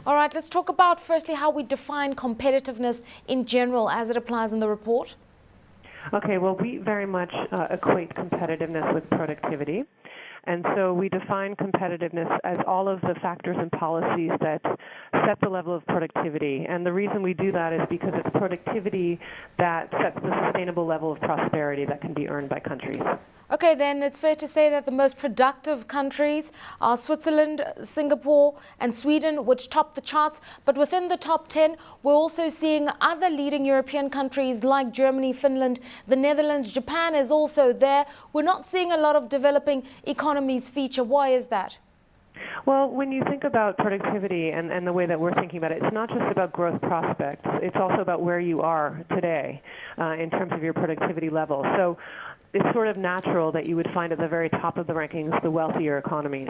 All right, let's talk about firstly how we define competitiveness in general as it applies in the report. Okay, well, we very much equate competitiveness with productivity. And so we define competitiveness as all of the factors and policies that set the level of productivity. And the reason we do that is because it's productivity that sets the sustainable level of prosperity that can be earned by countries. Okay, then it's fair to say that the most productive countries are Switzerland, Singapore, and Sweden, which top the charts. But within the top 10, we're also seeing other leading European countries like Germany, Finland, the Netherlands, Japan is also there. We're not seeing a lot of developing economies feature. Why is that? Well, when you think about productivity and the way that we're thinking about it, it's not just about growth prospects. It's also about where you are today in terms of your productivity level. So it's sort of natural that you would find at the very top of the rankings the wealthier economies.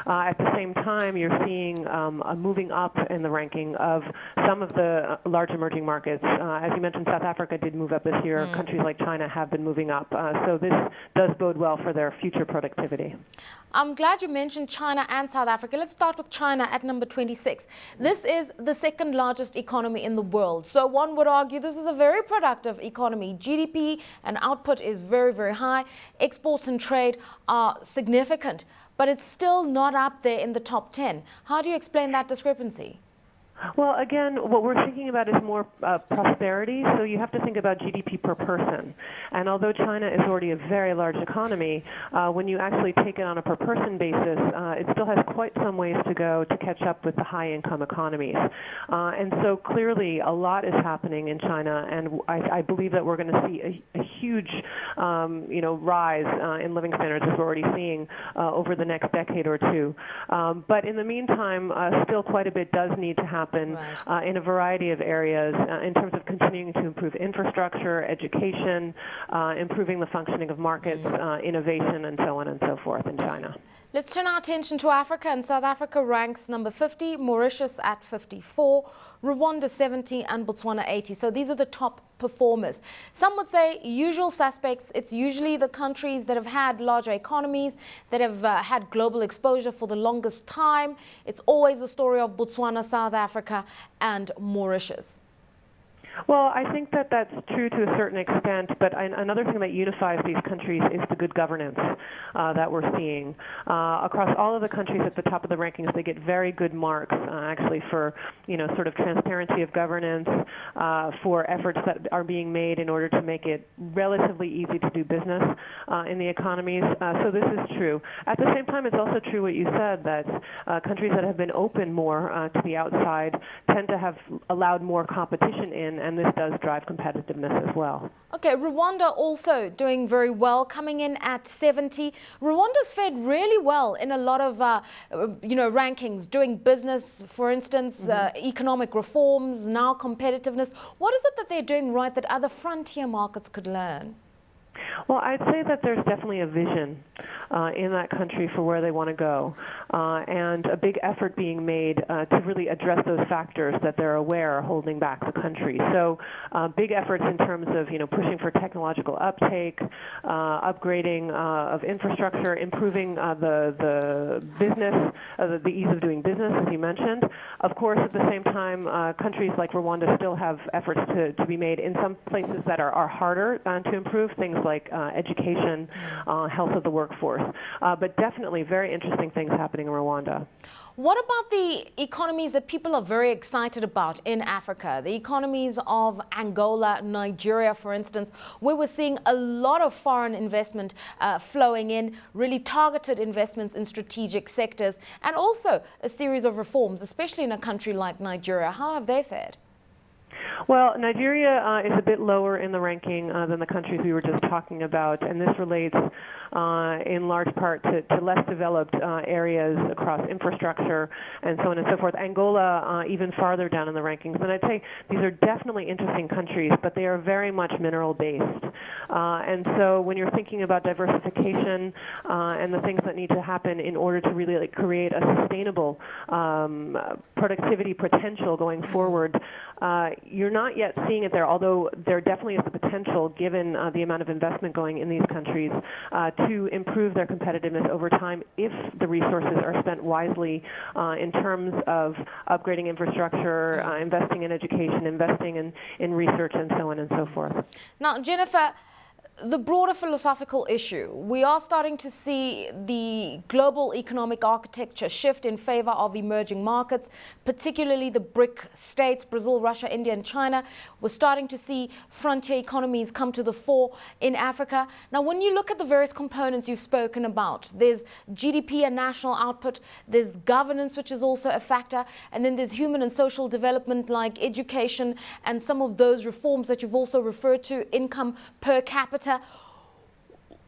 At the same time, you're seeing a moving up in the ranking of some of the large emerging markets. As you mentioned, South Africa did move up this year. Countries like China have been moving up. So this does bode well for their future productivity. I'm glad you mentioned China and South Africa. Let's start with China at number 26. This is the second largest economy in the world. So one would argue this is a very productive economy. GDP and output is very, very high. Exports and trade are significant, but it's still not up there in the top 10. How do you explain that discrepancy? Well, again, what we're thinking about is more prosperity, so you have to think about GDP per person. And although China is already a very large economy, when you actually take it on a per person basis, it still has quite some ways to go to catch up with the high-income economies. And so clearly a lot is happening in China, and I believe that we're going to see a huge rise in living standards, as we're already seeing over the next decade or two. But in the meantime, still quite a bit does need to happen. Right. In a variety of areas in terms of continuing to improve infrastructure, education, improving the functioning of markets, innovation, and so on and so forth in China. Let's turn our attention to Africa, and South Africa ranks number 50, Mauritius at 54, Rwanda 70, and Botswana 80. So these are the top performers. Some would say usual suspects. It's usually the countries that have had larger economies, that have had global exposure for the longest time. It's always the story of Botswana, South Africa, and Mauritius. Well, I think that that's true to a certain extent, but another thing that unifies these countries is the good governance that we're seeing. Across all of the countries at the top of the rankings, they get very good marks, actually, for, sort of transparency of governance, for efforts that are being made in order to make it relatively easy to do business in the economies. So this is true. At the same time, it's also true what you said, that countries that have been open more to the outside tend to have allowed more competition in, and this does drive competitiveness as well. Okay, Rwanda also doing very well, coming in at 70. Rwanda's fared really well in a lot of, rankings, doing business, for instance, economic reforms, now competitiveness. What is it that they're doing right that other frontier markets could learn? Well, I'd say that there's definitely a vision in that country for where they want to go, and a big effort being made to really address those factors that they're aware are holding back the country. So big efforts in terms of, pushing for technological uptake, upgrading of infrastructure, improving the business, the ease of doing business, as you mentioned. Of course, at the same time, countries like Rwanda still have efforts to be made in some places that are harder to improve, things like education, health of the workforce. But definitely very interesting things happening in Rwanda. What about the economies that people are very excited about in Africa? The economies of Angola, Nigeria, for instance, where we're seeing a lot of foreign investment flowing in, really targeted investments in strategic sectors, and also a series of reforms, especially in a country like Nigeria. How have they fared? Well, Nigeria is a bit lower in the ranking than the countries we were just talking about, and this relates in large part to less developed areas across infrastructure and so on and so forth. Angola even farther down in the rankings. And I'd say these are definitely interesting countries, but they are very much mineral-based. And so when you're thinking about diversification and the things that need to happen in order to really create a sustainable productivity potential going forward, you're You're not yet seeing it there, although there definitely is the potential, given the amount of investment going in these countries, to improve their competitiveness over time if the resources are spent wisely in terms of upgrading infrastructure, investing in education, investing in research, and so on and so forth. Now, Jennifer, the broader philosophical issue, we are starting to see the global economic architecture shift in favor of emerging markets, particularly the BRIC states, Brazil, Russia, India, and China. We're starting to see frontier economies come to the fore in Africa. Now, when you look at the various components you've spoken about, there's GDP and national output, there's governance, which is also a factor, and then there's human and social development like education and some of those reforms that you've also referred to, income per capita.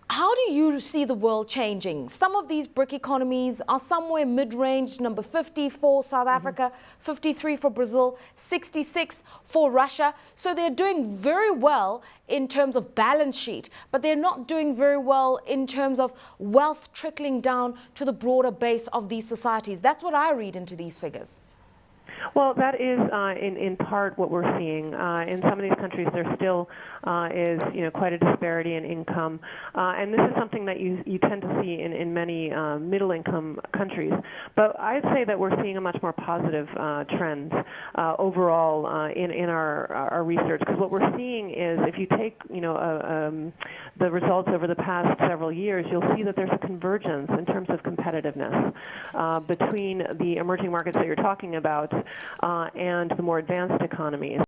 How do you see the world changing? Some of these BRIC economies are somewhere mid-range, number 50 for South Africa, 53 for Brazil, 66 for Russia. So they're doing very well in terms of balance sheet, but they're not doing very well in terms of wealth trickling down to the broader base of these societies. That's what I read into these figures. Well, that is in part what we're seeing. In some of these countries, there still is quite a disparity in income, and this is something that you tend to see in many middle-income countries. But I'd say that we're seeing a much more positive trend overall in our research, because what we're seeing is, if you take the results over the past several years, you'll see that there's a convergence in terms of competitiveness between the emerging markets that you're talking about and the more advanced economies.